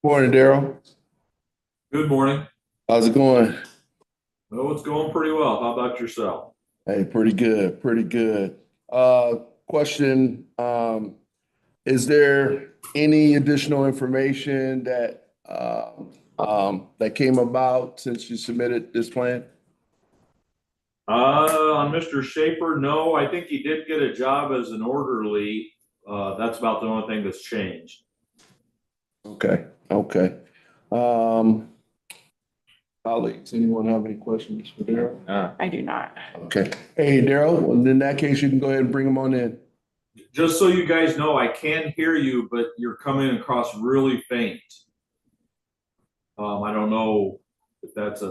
Morning, Daryl. Good morning. How's it going? Oh, it's going pretty well. How about yourself? Hey, pretty good, pretty good. Question, is there any additional information that came about since you submitted this plan? On Mr. Schaefer, no, I think he did get a job as an orderly. That's about the only thing that's changed. Okay, okay. Um, Colleagues, anyone have any questions for Daryl? I do not. Okay. Hey, Daryl, well, in that case, you can go ahead and bring them on in. Just so you guys know, I can hear you, but you're coming across really faint. I don't know if that's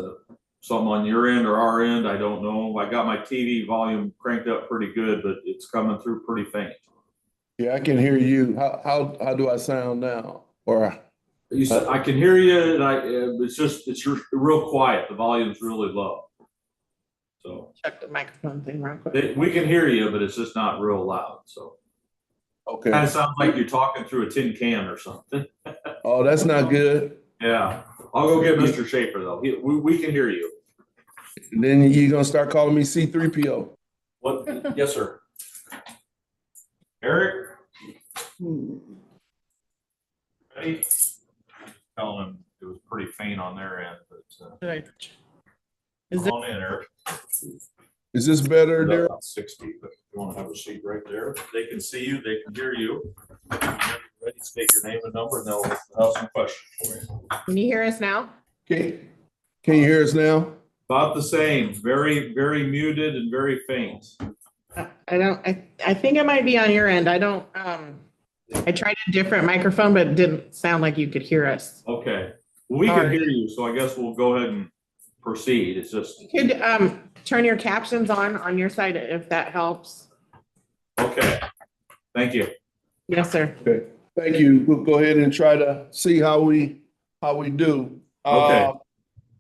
something on your end or our end. I don't know. I got my TV volume cranked up pretty good, but it's coming through pretty faint. Yeah, I can hear you. How do I sound now? Or You said I can hear you, and it's real quiet. The volume's really low. So Check the microphone thing real quick. we can hear you, but it's just not real loud. So okay. kind of sounds like you're talking through a tin can or something. Oh, that's not good. Yeah, I'll go get Mr. Schaefer though. We can hear you. Then you're gonna start calling me C3PO. What? Yes, sir. Eric, ready? Tell him it was pretty faint on their end, but Is come on in, Eric. Is this better, Daryl? About 60, but you want to have a seat right there. They can see you, they can hear you. Ready, state your name and number, and they'll have some questions for you. Can you hear us now? Can you hear us now? About the same, very, very muted and very faint. I think it might be on your end. I tried a different microphone, but it didn't sound like you could hear us. Okay, well, we can hear you, so I guess we'll go ahead and proceed. It's just. You could turn your captions on your side if that helps. Okay, thank you. Yes, sir. Okay. Thank you. We'll go ahead and try to see how we do. Okay.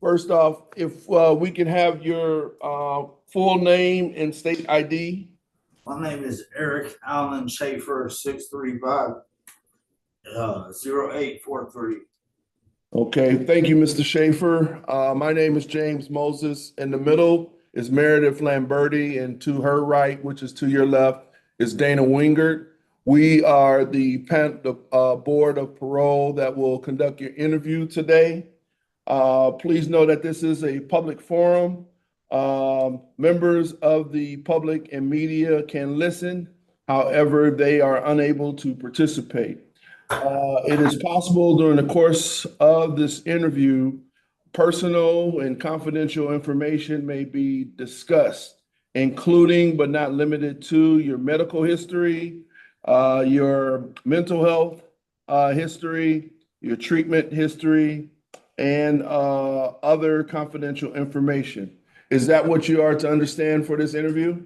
First off, if we can have your full name and state ID. My name is Eric Allen Schaefer, 635 0843. Okay, thank you, Mr. Schaefer. My name is James Moses. In the middle is Meredith Lamberti, and to her right, which is to your left, is Dana Wingert. We are the board of parole that will conduct your interview today. Please know that this is a public forum. Members of the public and media can listen. However, they are unable to participate. It is possible during the course of this interview, personal and confidential information may be discussed, including but not limited to your medical history, your mental health history, your treatment history, and other confidential information. Is that what you are to understand for this interview?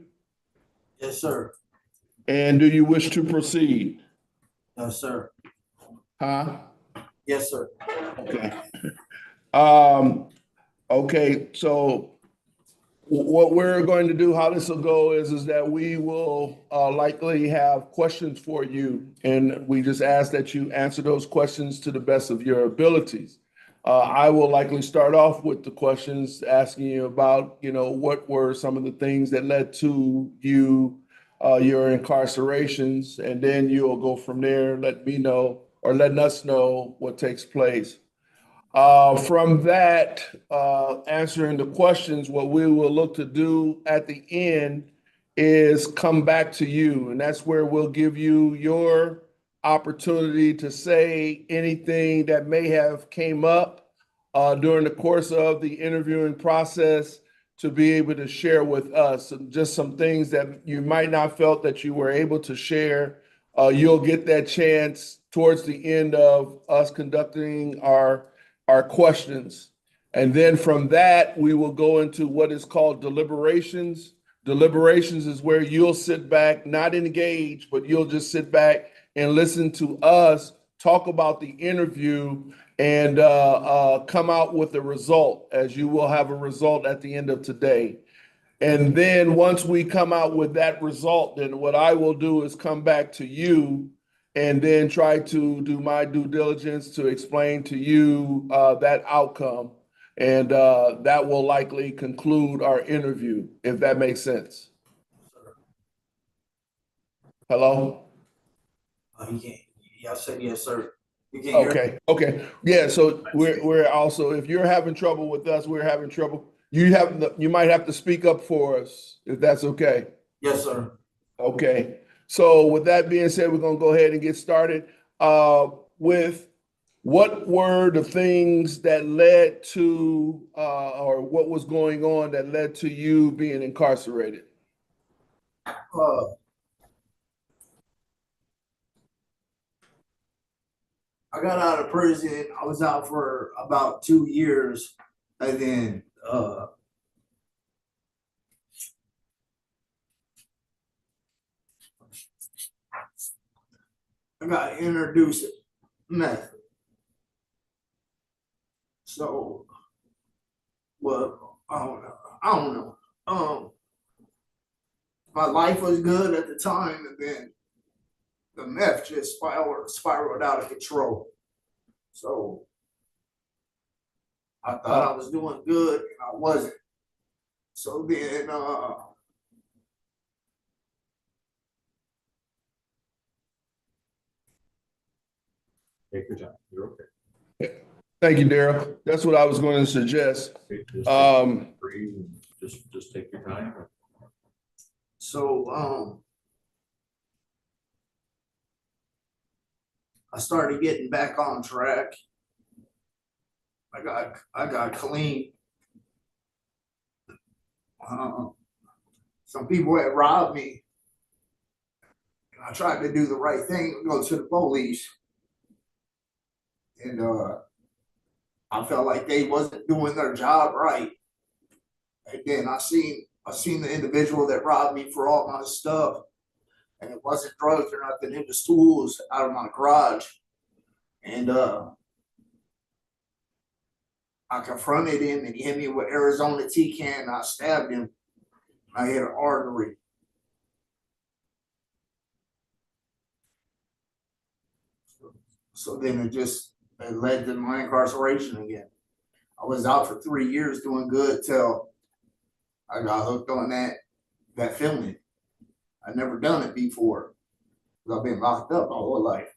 Yes, sir. And do you wish to proceed? No, sir. Huh? Yes, sir. Okay. Okay, so what we're going to do, how this will go is that we will likely have questions for you, and we just ask that you answer those questions to the best of your abilities. I will likely start off with the questions asking you about, what were some of the things that led to your incarcerations, and then you'll go from there, letting us know what takes place. From that, answering the questions, what we will look to do at the end is come back to you, and that's where we'll give you your opportunity to say anything that may have came up during the course of the interviewing process to be able to share with us. Just some things that you might not felt that you were able to share. You'll get that chance towards the end of us conducting our questions. And then from that, we will go into what is called deliberations. Deliberations is where you'll sit back, not engage, but you'll just sit back and listen to us talk about the interview and come out with a result, as you will have a result at the end of today. And then once we come out with that result, then what I will do is come back to you and then try to do my due diligence to explain to you that outcome. And that will likely conclude our interview, if that makes sense. Hello? You can't. Yeah, I said yes, sir. You can't hear me? Okay. Yeah, so we're also, if you're having trouble with us, we're having trouble. You might have to speak up for us, if that's okay. Yes, sir. Okay. So with that being said, we're gonna go ahead and get started with what were the things that led to or what was going on that led to you being incarcerated? Uh, I got out of prison. I was out for about 2 years, and then I got introduced to meth. So, well, I don't know. My life was good at the time, and then the meth just spiraled out of control. So I thought I was doing good, and I wasn't. So then Take your time. You're okay. Thank you, Daryl. That's what I was going to suggest. Just breathe and just take your time. So I started getting back on track. I got clean. Some people had robbed me. I tried to do the right thing, go to the police. And I felt like they wasn't doing their job right. And then I seen the individual that robbed me for all my stuff. And it wasn't drugs or nothing, it was tools out of my garage. And I confronted him, and he hit me with Arizona T-can, and I stabbed him. I hit an artery. So then it led to my incarceration again. I was out for 3 years doing good till I got hooked on that feeling. I'd never done it before. I've been locked up my whole life.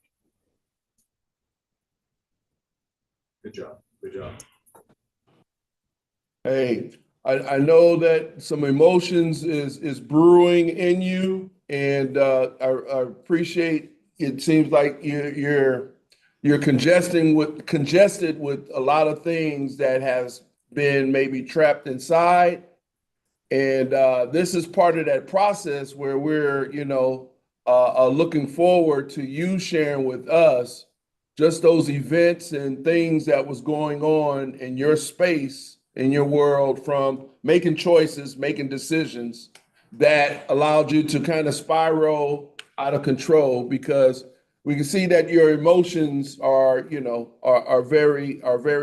Good job. Good job. Hey, I know that some emotions is brewing in you, and I appreciate. It seems like you're congested with a lot of things that has been maybe trapped inside, and this is part of that process where we're looking forward to you sharing with us just those events and things that was going on in your space, in your world, from making choices, making decisions that allowed you to kind of spiral out of control, because we can see that your emotions are very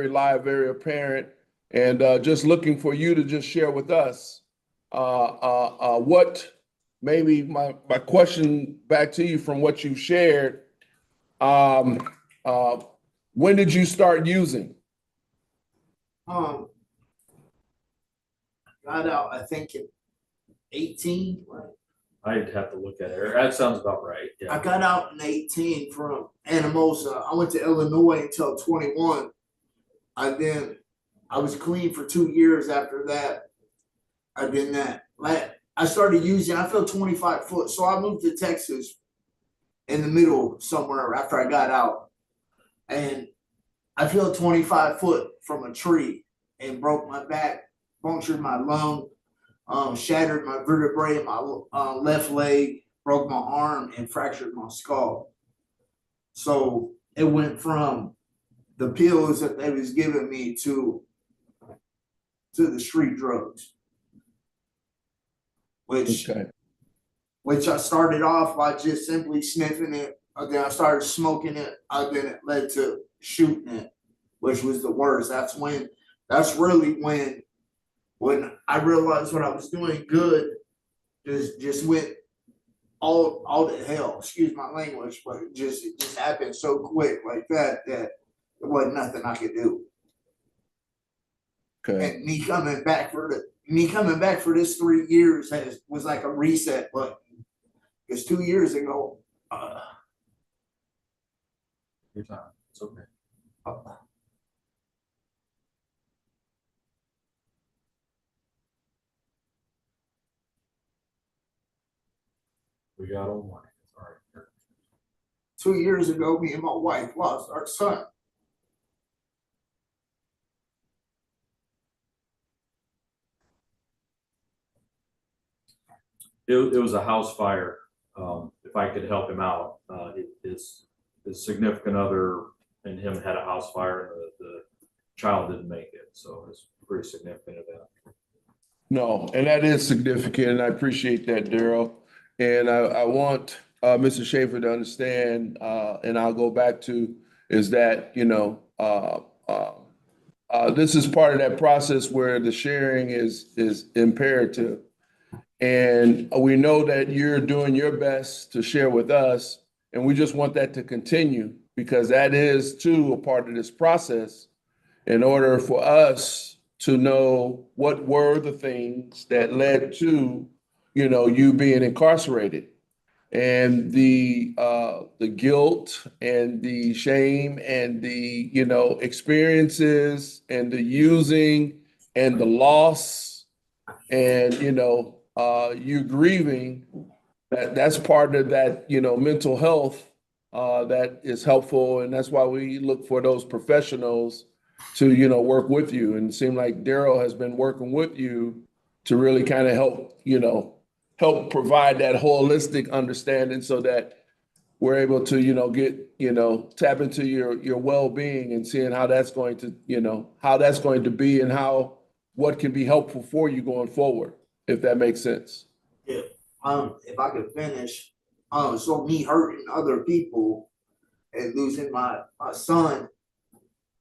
live, very apparent, and just looking for you to just share with us what maybe my question back to you from what you've shared. When did you start using? Got out, I think, in 18, right? I'd have to look at it. That sounds about right. Yeah. I got out in 18 from Anamosa. I went to Illinois until 21. I was clean for 2 years after that. I started using, I felt 25 foot. So I moved to Texas in the middle somewhere after I got out. And I feel 25 foot from a tree and broke my back, punctured my lung, shattered my vertebrae in my left leg, broke my arm, and fractured my skull. So it went from the pills that they was giving me to the street drugs, which I started off by just simply sniffing it. Then I started smoking it. Then it led to shooting it, which was the worst. That's really when I realized what I was doing good just went all the hell, excuse my language, but it just happened so quick like that there wasn't nothing I could do. Okay. And me coming back for this 3 years was like a reset button. Because 2 years ago, Your time. It's okay. We got all morning. All right. 2 years ago, me and my wife lost our son. It was a house fire. If I could help him out, his significant other and him had a house fire, and the child didn't make it, so it's pretty significant event. No, and that is significant, and I appreciate that, Daryl. And I want Mr. Schaefer to understand, and I'll go back to, is that, this is part of that process where the sharing is imperative. And we know that you're doing your best to share with us, and we just want that to continue because that is too a part of this process in order for us to know what were the things that led to, you being incarcerated and the guilt and the shame and the, experiences and the using and the loss and, you grieving, that's part of that, mental health that is helpful. And that's why we look for those professionals to, work with you. And it seemed like Daryl has been working with you to really kind of help provide that holistic understanding so that we're able to, get, tap into your well-being and seeing how that's going to, how that's going to be and what can be helpful for you going forward, if that makes sense. Yeah. If I could finish, so me hurting other people and losing my son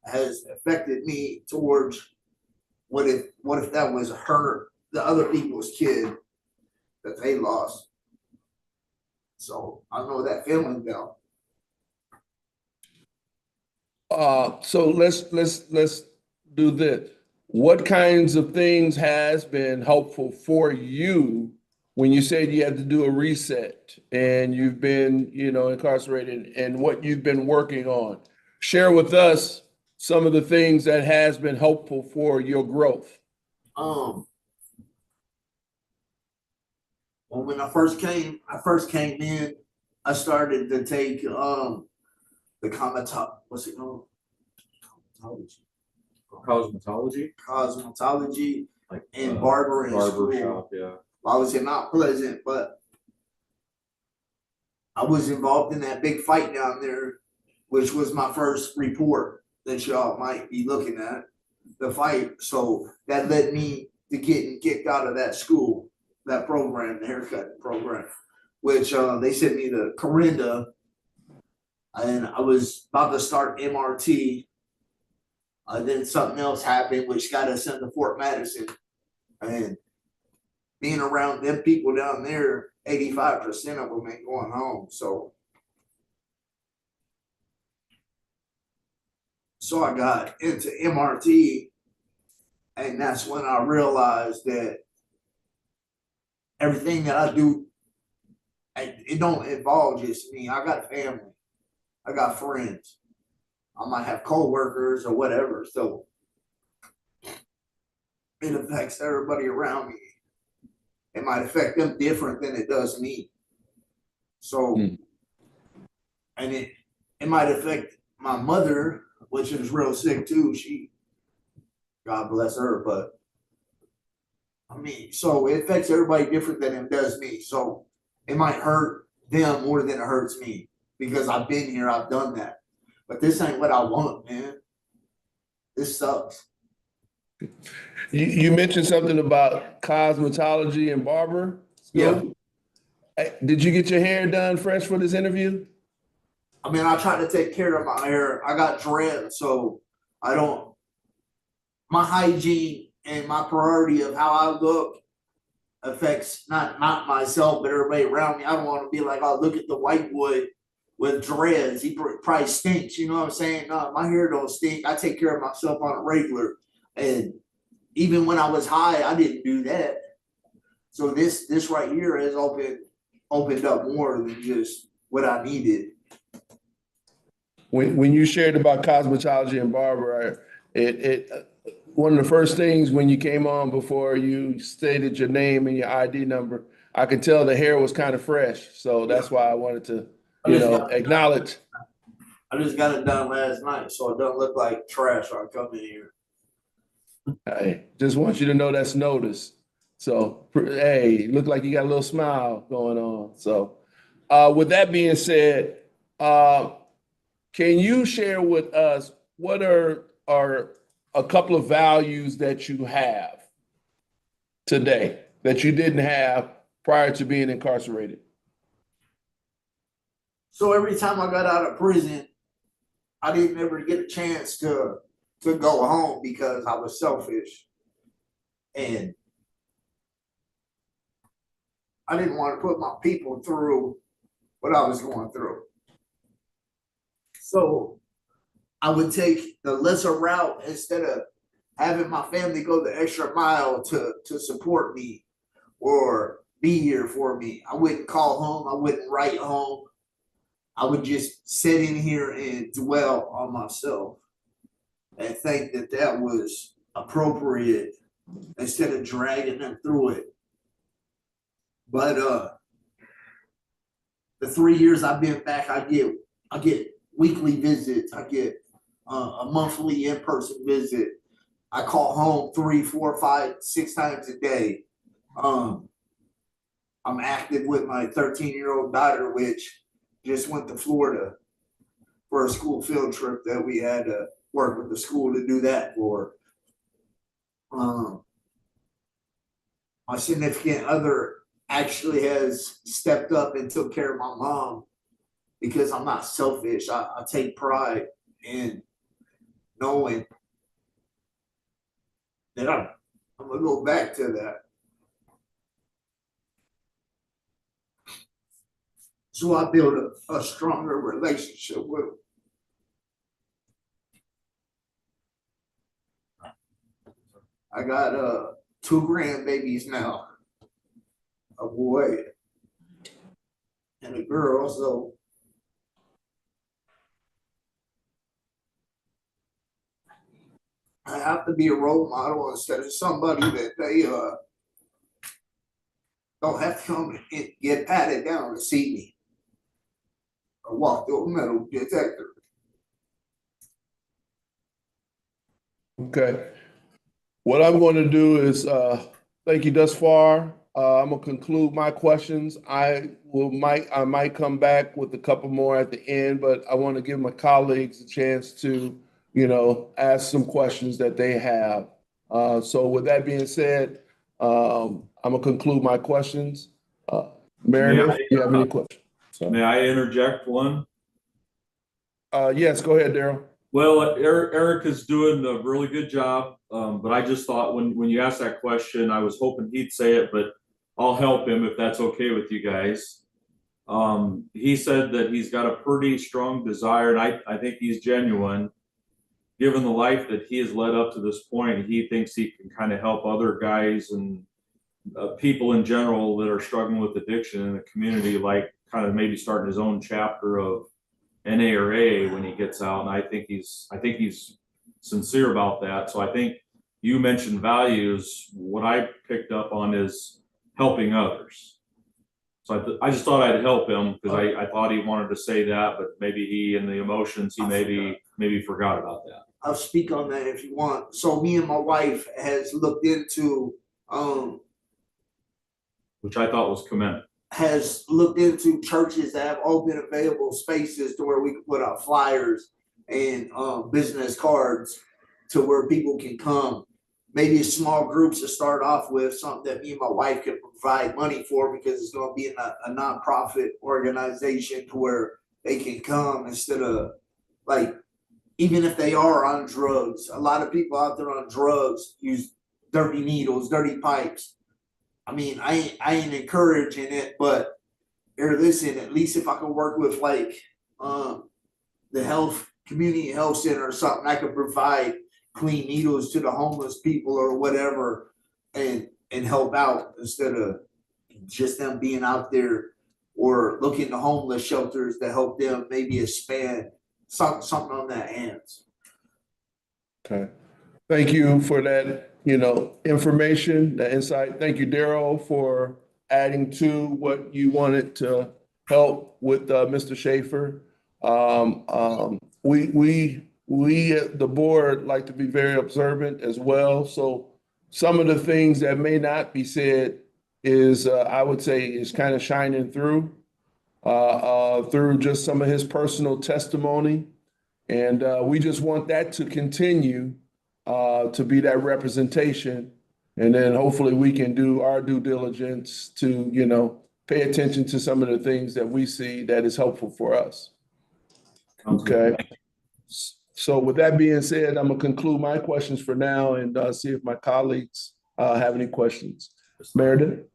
has affected me towards what if that was the other people's kid that they lost. So I know that feeling now. So let's do this. What kinds of things has been helpful for you when you said you had to do a reset and you've been, incarcerated and what you've been working on? Share with us some of the things that has been helpful for your growth. Well, when I first came in, I started to take the what's it called? Cosmetology Like and barber in barber school. shop, yeah. I was in Mount Pleasant, but I was involved in that big fight down there, which was my first report that y'all might be looking at, the fight. So that led me to getting kicked out of that school, that program, the haircut program, which they sent me to Corinda, and I was about to start MRT. Then something else happened, which got us into Fort Madison. And being around them people down there, 85% of them ain't going home. So I got into MRT, and that's when I realized that everything that I do, it don't involve just me. I got family. I got friends. I might have coworkers or whatever. So it affects everybody around me. It might affect them different than it does me. So, and it might affect my mother, which is real sick too. God bless her, but I mean, so it affects everybody different than it does me. So it might hurt them more than it hurts me because I've been here, I've done that. But this ain't what I want, man. This sucks. You mentioned something about cosmetology and barber school. Yeah. Did you get your hair done fresh for this interview? I mean, I try to take care of my hair. I got dreads, so my hygiene and my priority of how I look affects not myself, but everybody around me. I don't want to be like, oh, look at the white boy with dreads. He probably stinks. You know what I'm saying? No, my hair don't stink. I take care of myself on a regular. And even when I was high, I didn't do that. So this right here has opened up more than just what I needed. When you shared about cosmetology and barber, it one of the first things when you came on before you stated your name and your ID number, I could tell the hair was kind of fresh. So that's why I wanted to, acknowledge. I just got it done last night, so it don't look like trash when I come in here. I just want you to know that's noticed. So, hey, look like you got a little smile going on. So, with that being said, can you share with us what are a couple of values that you have today that you didn't have prior to being incarcerated? So every time I got out of prison, I didn't ever get a chance to go home because I was selfish. And I didn't want to put my people through what I was going through. So I would take the lesser route instead of having my family go the extra mile to support me or be here for me. I wouldn't call home. I wouldn't write home. I would just sit in here and dwell on myself and think that that was appropriate instead of dragging them through it. But the 3 years I've been back, I get weekly visits. I get a monthly in-person visit. I call home 3, 4, 5, 6 times a day. I'm active with my 13-year-old daughter, which just went to Florida for a school field trip that we had to work with the school to do that for. My significant other actually has stepped up and took care of my mom because I'm not selfish. I take pride in knowing that I'm gonna go back to that. So I built a stronger relationship with him. I got 2 grandbabies now, a boy and a girl. So I have to be a role model instead of somebody that they don't have to come and get patted down to see me or walk through a metal detector. Okay. What I'm going to do is thank you thus far. I'm gonna conclude my questions. I might come back with a couple more at the end, but I want to give my colleagues a chance to, ask some questions that they have. So with that being said, I'm gonna conclude my questions. Meredith, do you have any questions? May I interject one? Yes, go ahead, Daryl. Well, Eric is doing a really good job, but I just thought when you asked that question, I was hoping he'd say it, but I'll help him if that's okay with you guys. He said that he's got a pretty strong desire, and I think he's genuine. Given the life that he has led up to this point, he thinks he can kind of help other guys and people in general that are struggling with addiction in the community, like kind of maybe starting his own chapter of NA or AA when he gets out. And I think he's sincere about that. So I think you mentioned values. What I picked up on is helping others. So I just thought I'd help him because I thought he wanted to say that, but maybe he, in the emotions, he maybe forgot about that. I'll speak on that if you want. So me and my wife has looked into which I thought was commendable. Has looked into churches that have open available spaces to where we can put out flyers and business cards to where people can come. Maybe small groups to start off with, something that me and my wife can provide money for because it's going to be a nonprofit organization to where they can come instead of like, even if they are on drugs. A lot of people out there on drugs use dirty needles, dirty pipes. I mean, I ain't encouraging it, but here, listen, at least if I can work with like the community health center or something, I could provide clean needles to the homeless people or whatever and help out instead of just them being out there, or looking to homeless shelters to help them maybe expand something on that ends. Okay. Thank you for that, information, that insight. Thank you, Daryl, for adding to what you wanted to help with Mr. Schaefer. We the board like to be very observant as well. So some of the things that may not be said is, I would say, is kind of shining through just some of his personal testimony. And we just want that to continue to be that representation. And then hopefully we can do our due diligence to, pay attention to some of the things that we see that is helpful for us. Okay. So with that being said, I'm gonna conclude my questions for now and see if my colleagues have any questions. Meredith?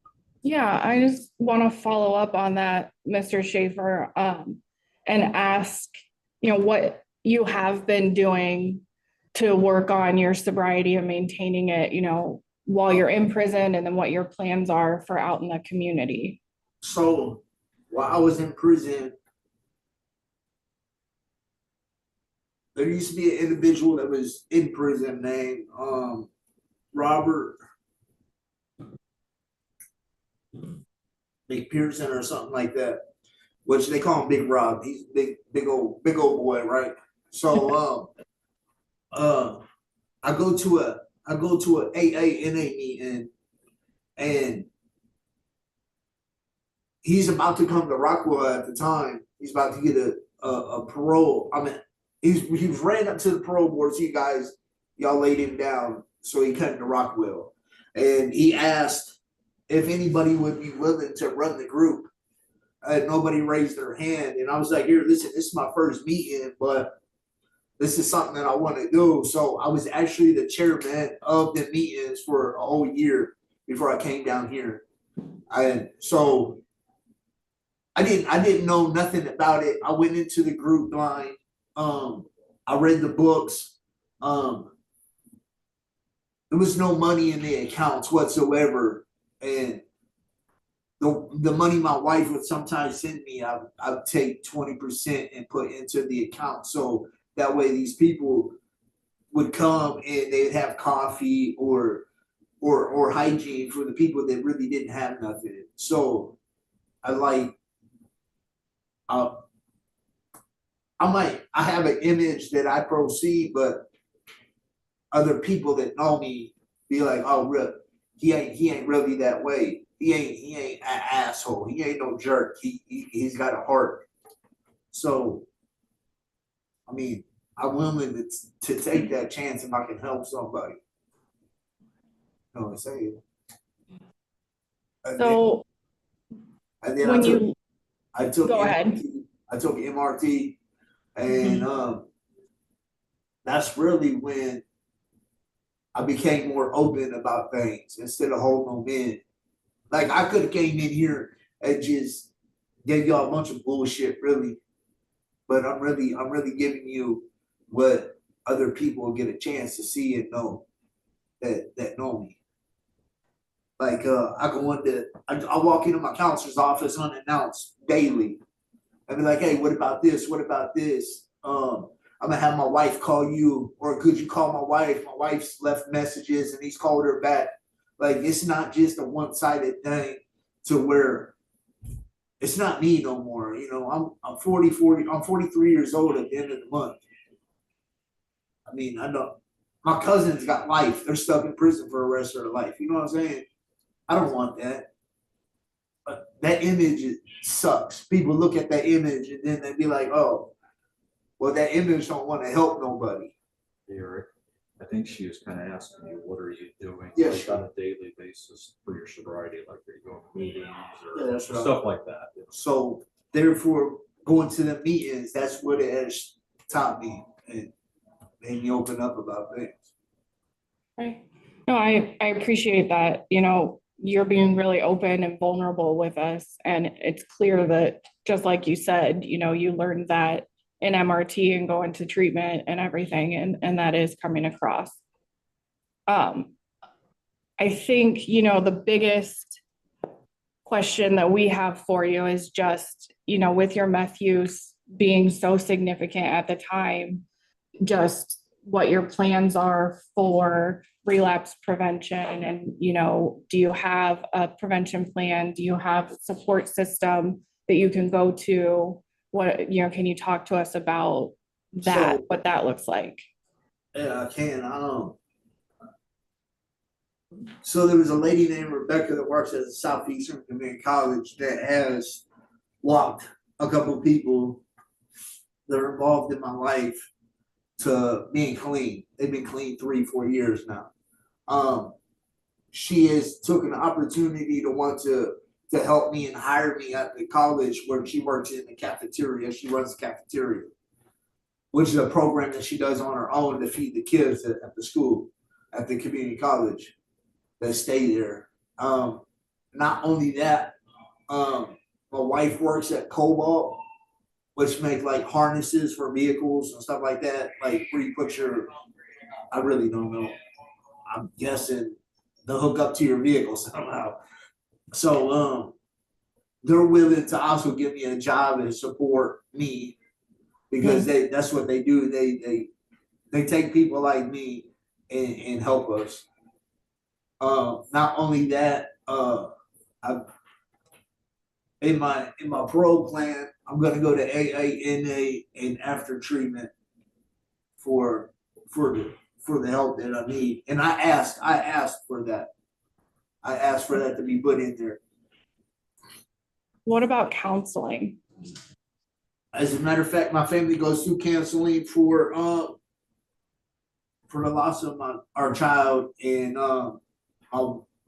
Yeah, I just want to follow up on that, Mr. Schaefer, and ask, what you have been doing to work on your sobriety and maintaining it, while you're in prison, and then what your plans are for out in the community. So while I was in prison, there used to be an individual that was in prison named Robert McPherson or something like that, which they call him Big Rob. He's big old boy, right? So I go to a AANA meeting, and he's about to come to Rockwell at the time. He's about to get a parole. I mean, he ran up to the parole board. So y'all laid him down, so he came to Rockwell, and he asked if anybody would be willing to run the group. Nobody raised their hand, and I was like, "Here, listen, this is my first meeting, but this is something that I want to do." So I was actually the chairman of the meetings for a whole year before I came down here. So I didn't know nothing about it. I went into the group blind. I read the books. There was no money in the accounts whatsoever. And the money my wife would sometimes send me, I would take 20% and put into the account. So that way these people would come and they'd have coffee or hygiene for the people that really didn't have nothing. So I have an image that I proceed, but other people that know me be like, "Oh, really? He ain't really that way. He ain't an asshole. He ain't no jerk. He's got a heart." So, I mean, I'm willing to take that chance if I can help somebody. You know what I'm saying? So then when I took go MRT, ahead. I took MRT, and that's really when I became more open about things instead of holding them in. Like, I could have came in here and just gave y'all a bunch of bullshit, really. But I'm really giving you what other people get a chance to see and know that know me. Like, I walk into my counselor's office unannounced daily. I'd be like, "Hey, what about this? What about this? I'm gonna have my wife call you, or could you call my wife?" My wife's left messages and he's called her back. Like, it's not just a one-sided thing to where it's not me no more. I'm 43 years old at the end of the month. I mean, I know my cousin's got life. They're stuck in prison for the rest of their life. You know what I'm saying? I don't want that. But that image sucks. People look at that image and then they be like, "Oh, well, that image don't want to help nobody." Eric, I think she was kind of asking you, what are you doing Yes, on a daily basis for your sobriety? Like, are you going to meetings Yeah, or that's right. stuff like that? So therefore, going to the meetings, that's what it has taught me and made me open up about things. Right. No, I appreciate that. you're being really open and vulnerable with us. And it's clear that, just like you said, you know, you learned that in MRT and go into treatment and everything, and that is coming across. I think, you know, the biggest question that we have for you is just, you know, with your meth use being so significant at the time, just what your plans are for relapse prevention. And, you know, do you have a prevention plan? Do you have a support system that you can go to? What, you know, can you talk to us about that, So- what that looks like? Yeah, I can. So there was a lady named Rebecca that works at the Southeastern Community College that has locked a couple of people that are involved in my life to being clean. They've been clean 3-4 years now. She has took an opportunity to want to help me and hire me at the college where she works in the cafeteria. She runs the cafeteria, which is a program that she does on her own to feed the kids at the school, at the community college that stay there. Not only that, my wife works at Cobalt, which make like harnesses for vehicles and stuff like that, like where you put your, I really don't know. I'm guessing they'll hook up to your vehicle somehow. So they're willing to also give me a job and support me because that's what they do. They take people like me and help us. Not only that, in my parole plan, I'm gonna go to AA, and after treatment for the help that I need. And I asked for that. I asked for that to be put in there. What about counseling? As a matter of fact, my family goes through counseling for the loss of our child, and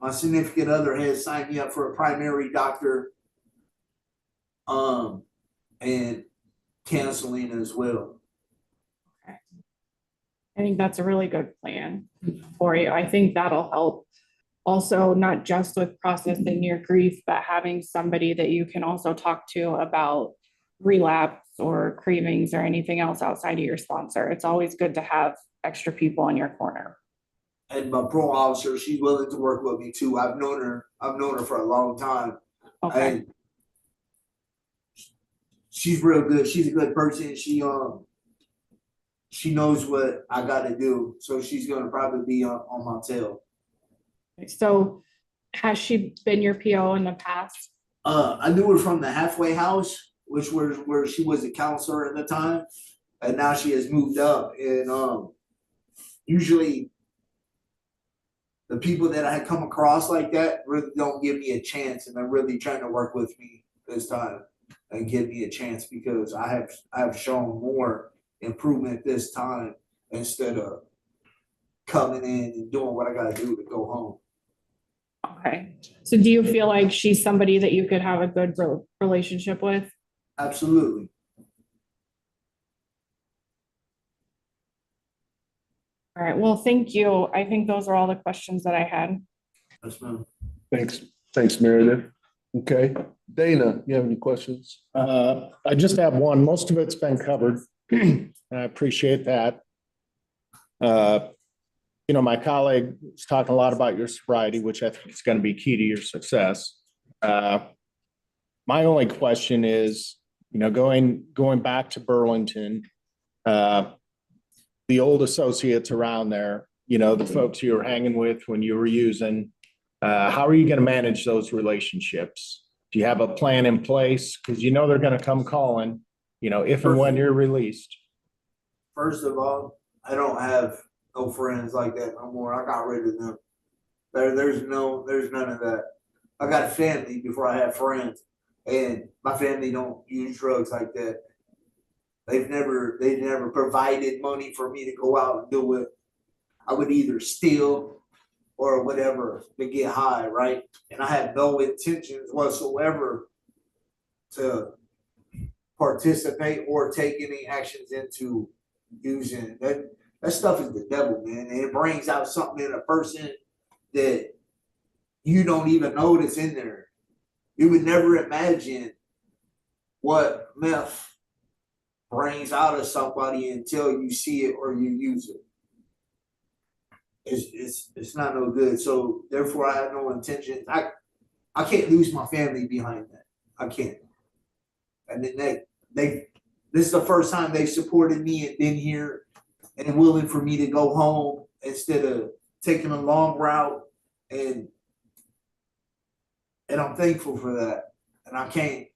my significant other has signed me up for a primary doctor, and counseling as well. I think that's a really good plan for you. I think that'll help also, not just with processing your grief, but having somebody that you can also talk to about relapse or cravings or anything else outside of your sponsor. It's always good to have extra people in your corner. And my parole officer, she's willing to work with me too. I've known her for a long time. Okay. And she's real good. She's a good person. She knows what I gotta do. So she's gonna probably be on my tail. So has she been your PO in the past? I knew her from the halfway house, which was where she was a counselor at the time. And now she has moved up. And usually the people that I had come across like that really don't give me a chance, and they're really trying to work with me this time and give me a chance because I have shown more improvement this time instead of coming in and doing what I gotta do to go home. Okay. So do you feel like she's somebody that you could have a good relationship with? Absolutely. All right. Well, thank you. I think those are all the questions that I had. Yes, ma'am. Thanks, Meredith. Okay, Dana, you have any questions? I just have one. Most of it's been covered. I appreciate that. You know, my colleague was talking a lot about your sobriety, which I think is going to be key to your success. My only question is, you know, going back to Burlington, the old associates around there, you know, the folks you were hanging with when you were using, how are you going to manage those relationships? Do you have a plan in place? Because you know they're going to come calling, you know, if and when you're released. First of all, I don't have no friends like that no more. I got rid of them. There's none of that. I got a family before I had friends, and my family don't use drugs like that. They've never provided money for me to go out and do it. I would either steal or whatever to get high, right? And I had no intentions whatsoever to participate or take any actions into using that. That stuff is the devil, man. And it brings out something in a person that you don't even know it's in there. You would never imagine what meth brings out of somebody until you see it or you use it. It's not no good. So therefore, I have no intention. I can't lose my family behind that. I can't. And then this is the first time they supported me and been here and willing for me to go home instead of taking a long route, and I'm thankful for that. And I can't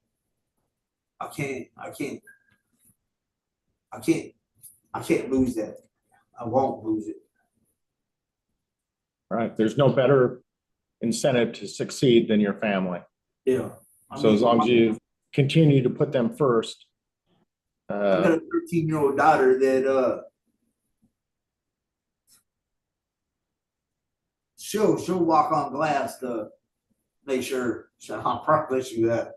lose that. I won't lose it. Right. There's no better incentive to succeed than your family. Yeah. So as long as you continue to put them first. I got a 13-year-old daughter that she'll walk on glass to make sure. I promise you that.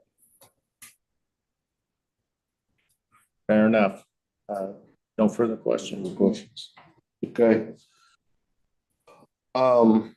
Fair enough. No further questions. Okay. I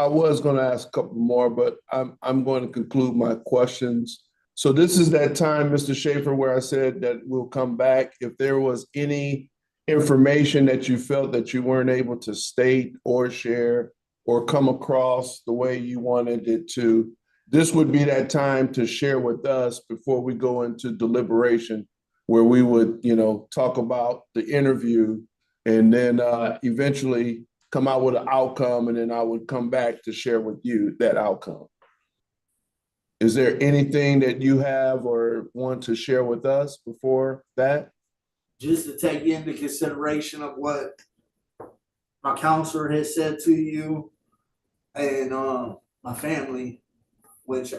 was going to ask a couple more, but I'm going to conclude my questions. So this is that time, Mr. Schaefer, where I said that we'll come back. If there was any information that you felt that you weren't able to state or share or come across the way you wanted it to, this would be that time to share with us before we go into deliberation, where we would, talk about the interview and then eventually come out with an outcome, and then I would come back to share with you that outcome. Is there anything that you have or want to share with us before that? Just to take into consideration of what my counselor has said to you and my family, which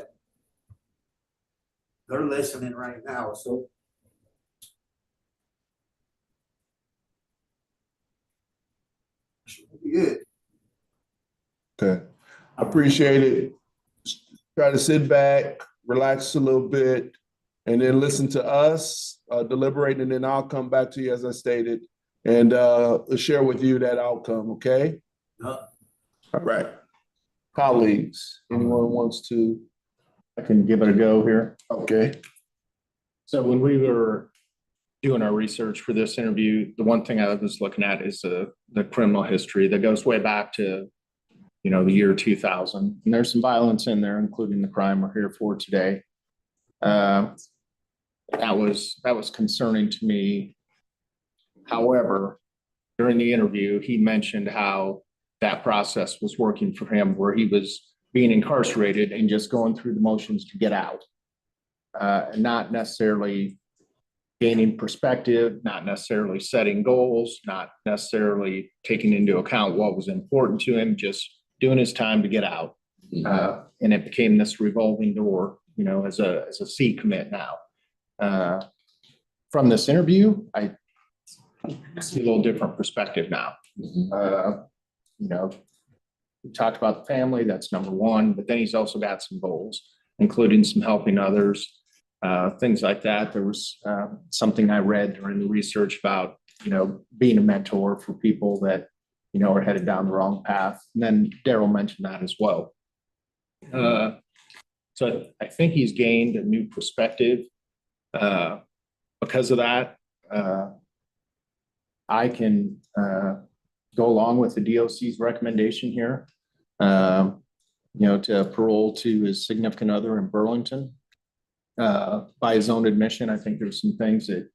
they're listening right now. So should be good. Okay, I appreciate it. Try to sit back, relax a little bit, and then listen to us, deliberate, and then I'll come back to you as I stated, and share with you that outcome, okay? All right. Colleagues, anyone wants to? I can give it a go here. Okay. So when we were doing our research for this interview, the one thing I was looking at is the criminal history that goes way back to, the year 2000. And there's some violence in there, including the crime we're here for today. That was concerning to me. However, during the interview, he mentioned how that process was working for him, where he was being incarcerated and just going through the motions to get out, and not necessarily gaining perspective, not necessarily setting goals, not necessarily taking into account what was important to him, just doing his time to get out. And it became this revolving door, as a C commit now. From this interview, I see a little different perspective now. We talked about the family, that's number one, but then he's also got some goals, including some helping others, things like that. There was something I read during the research about, being a mentor for people that, are headed down the wrong path. And then Daryl mentioned that as well. So I think he's gained a new perspective because of that. I can go along with the DOC's recommendation here, to parole to his significant other in Burlington. By his own admission, I think there's some things that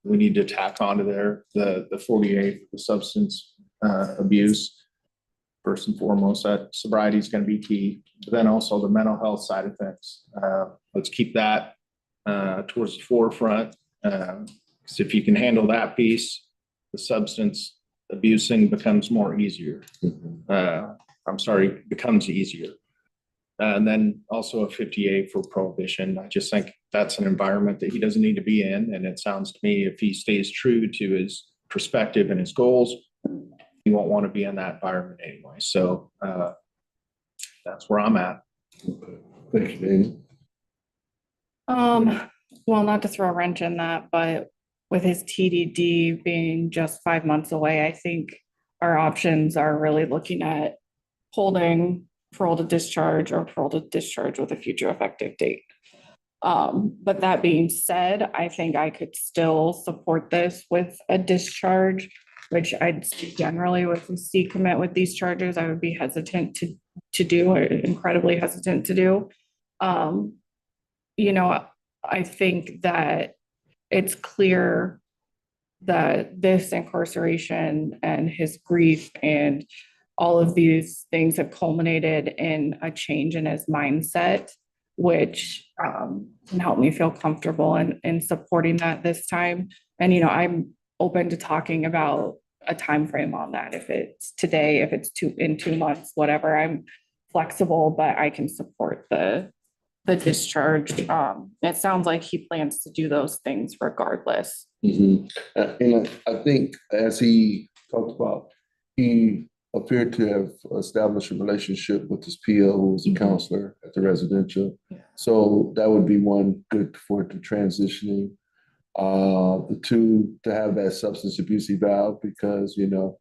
we need to tack onto there. The 48, the substance abuse, first and foremost, that sobriety is going to be key. But then also the mental health side of things. Let's keep that towards the forefront. Because if you can handle that piece, the substance abusing becomes easier. Becomes easier. And then also a 58 for prohibition. I just think that's an environment that he doesn't need to be in. And it sounds to me, if he stays true to his perspective and his goals, he won't want to be in that environment anyway. So that's where I'm at. Thank you, Well, not to throw a wrench in that, but with his TDD being just 5 months away, I think our options are really looking at holding parole to discharge or parole to discharge with a future effective date. But that being said, I think I could still support this with a discharge, which I'd say generally with the C commit with these charges, I would be hesitant to do, or incredibly hesitant to do. You know, I think that it's clear that this incarceration and his grief and all of these things have culminated in a change in his mindset, which can help me feel comfortable in supporting that this time. And, you know, I'm open to talking about a time frame on that. If it's today, if it's in 2 months, whatever, I'm flexible, but I can support the discharge. It sounds like he plans to do those things regardless. And I think as he talked about, he appeared to have established a relationship with his PO, who was a counselor at the residential. Yeah. So that would be one good for the transitioning. The two, to have that substance abuse eval, because, you know,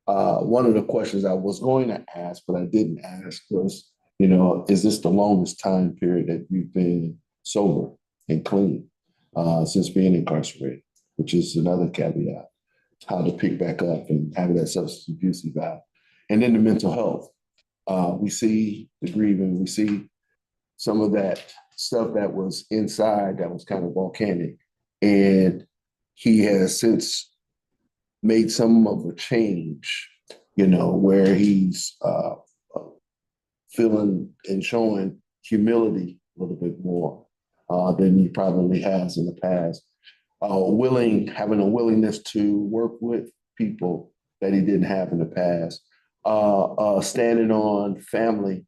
one of the questions I was going to ask, but I didn't ask was, you know, is this the longest time period that you've been sober and clean since being incarcerated, which is another caveat, how to pick back up and have that substance abuse eval. And then the mental health. We see the grieving, we see some of that stuff that was inside that was kind of volcanic. And he has since made some of a change, you know, where he's feeling and showing humility a little bit more than he probably has in the past. Having a willingness to work with people that he didn't have in the past. Standing on family,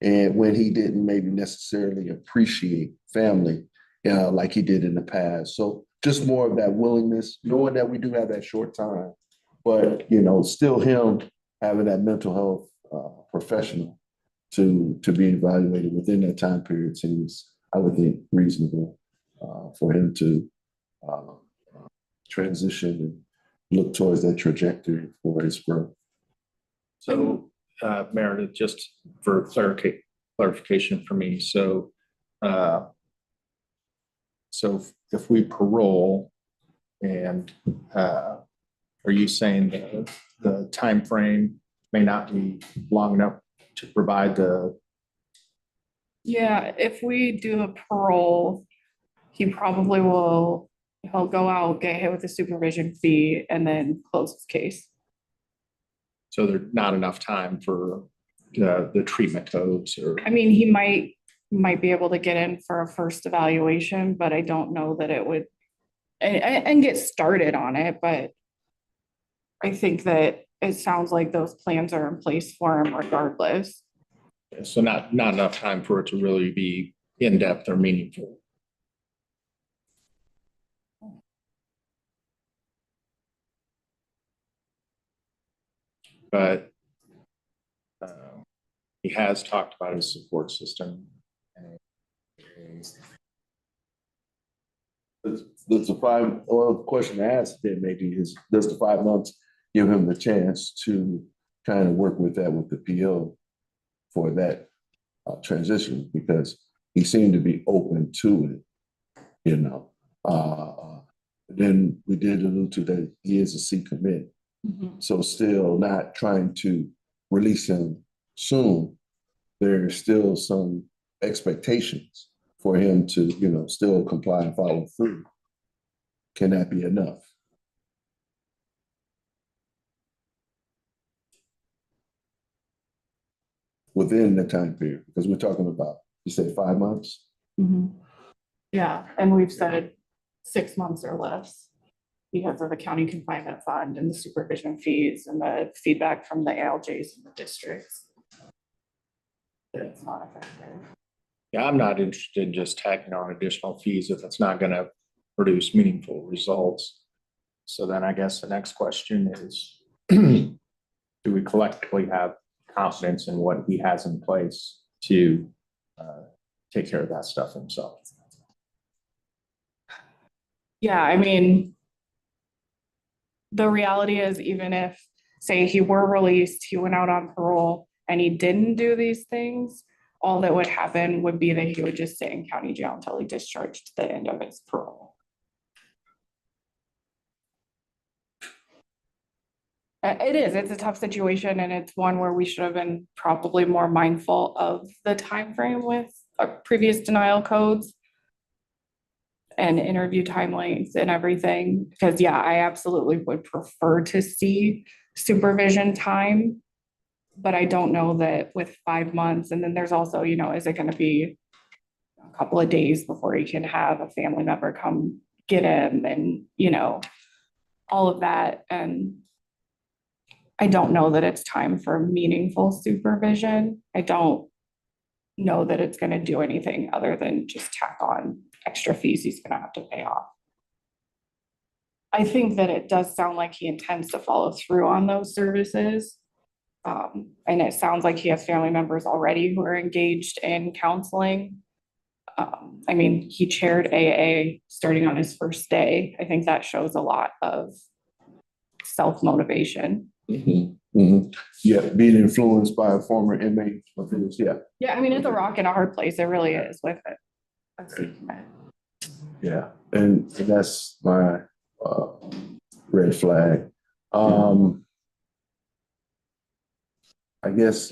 and when he didn't maybe necessarily appreciate family like he did in the past. So just more of that willingness, knowing that we do have that short time, but, you know, still him having that mental health professional to be evaluated within that time period seems, I would think, reasonable for him to transition and look towards that trajectory for his growth. So, Meredith, just for clarification for me, so if we parole, and are you saying that the time frame may not be long enough to provide the? Yeah, if we do a parole, he probably he'll go out, get hit with a supervision fee, and then close his case. So there's not enough time for the treatment codes, or? I mean, he might be able to get in for a first evaluation, but I don't know that it would, and get started on it, but I think that it sounds like those plans are in place for him regardless. So not enough time for it to really be in-depth or meaningful. But he has talked about his support system. The question I asked then maybe is, does the 5 months give him the chance to kind of work with that with the PO for that transition? Because he seemed to be open to it, you know. Then we did allude to that he is a C commit. Mm-hmm. So still not trying to release him soon. There's still some expectations for him to, you know, still comply and follow through. Can that be enough? Within the time period, because we're talking about, you said 5 months? Mm-hmm. Yeah, and we've said 6 months or less because of the county confinement fund and the supervision fees and the feedback from the ALJs in the districts. It's not effective. Yeah, I'm not interested in just tacking on additional fees if it's not going to produce meaningful results. So then I guess the next question is, do we collectively have confidence in what he has in place to take care of that stuff himself? Yeah, I mean, the reality is, even if, say, he were released, he went out on parole, and he didn't do these things, all that would happen would be that he would just stay in county jail until he discharged the end of his parole. It's a tough situation, and it's one where we should have been probably more mindful of the time frame with previous denial codes and interview time lengths and everything. Because yeah, I absolutely would prefer to see supervision time, but I don't know that with 5 months, and then there's also, is it going to be a couple of days before he can have a family member come get him, and all of that. And I don't know that it's time for meaningful supervision. I don't know that it's going to do anything other than just tack on extra fees he's going to have to pay off. I think that it does sound like he intends to follow through on those services. And it sounds like he has family members already who are engaged in counseling. I mean, he chaired AA starting on his first day. I think that shows a lot of self-motivation. Yeah, being influenced by a former inmate of his, yeah. Yeah, I mean, it's a rock and a hard place. It really is with it. Yeah, and that's my red flag. I guess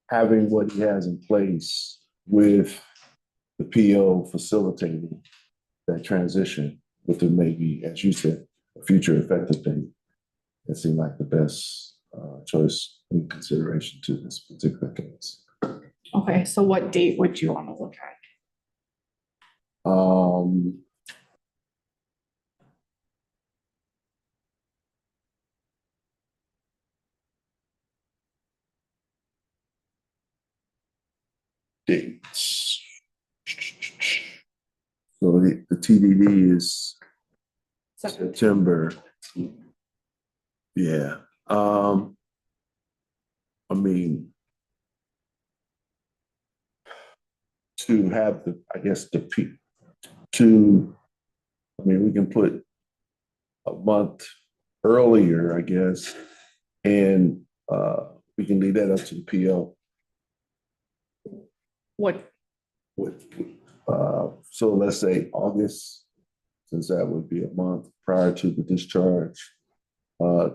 having what he has in place with the PO facilitating that transition with the maybe, as you said, a future effective date. It seemed like the best choice in consideration to this particular case. Okay, so what date would you want to look at? Dates. So the TDD is September. Yeah. I mean, to have the, I guess we can put a month earlier, I guess, and we can leave that up to the PO. What? So let's say August, since that would be a month prior to the discharge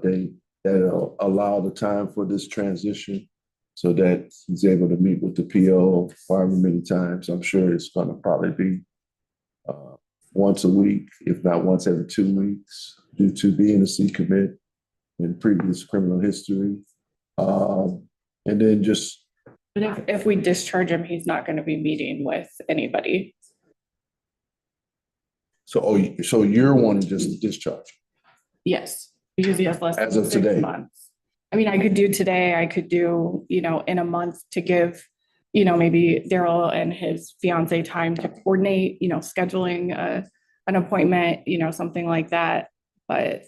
date, that'll allow the time for this transition so that he's able to meet with the PO however many times. I'm sure it's going to probably be once a week, if not once every 2 weeks, due to being a C commit in previous criminal history. And then just. But if we discharge him, he's not going to be meeting with anybody. So you're wanting just to discharge? Yes, because he has less as than of 6 today. months. I mean, I could do today, I could do, in a month to give, maybe Daryl and his fiance time to coordinate, scheduling an appointment, something like that. But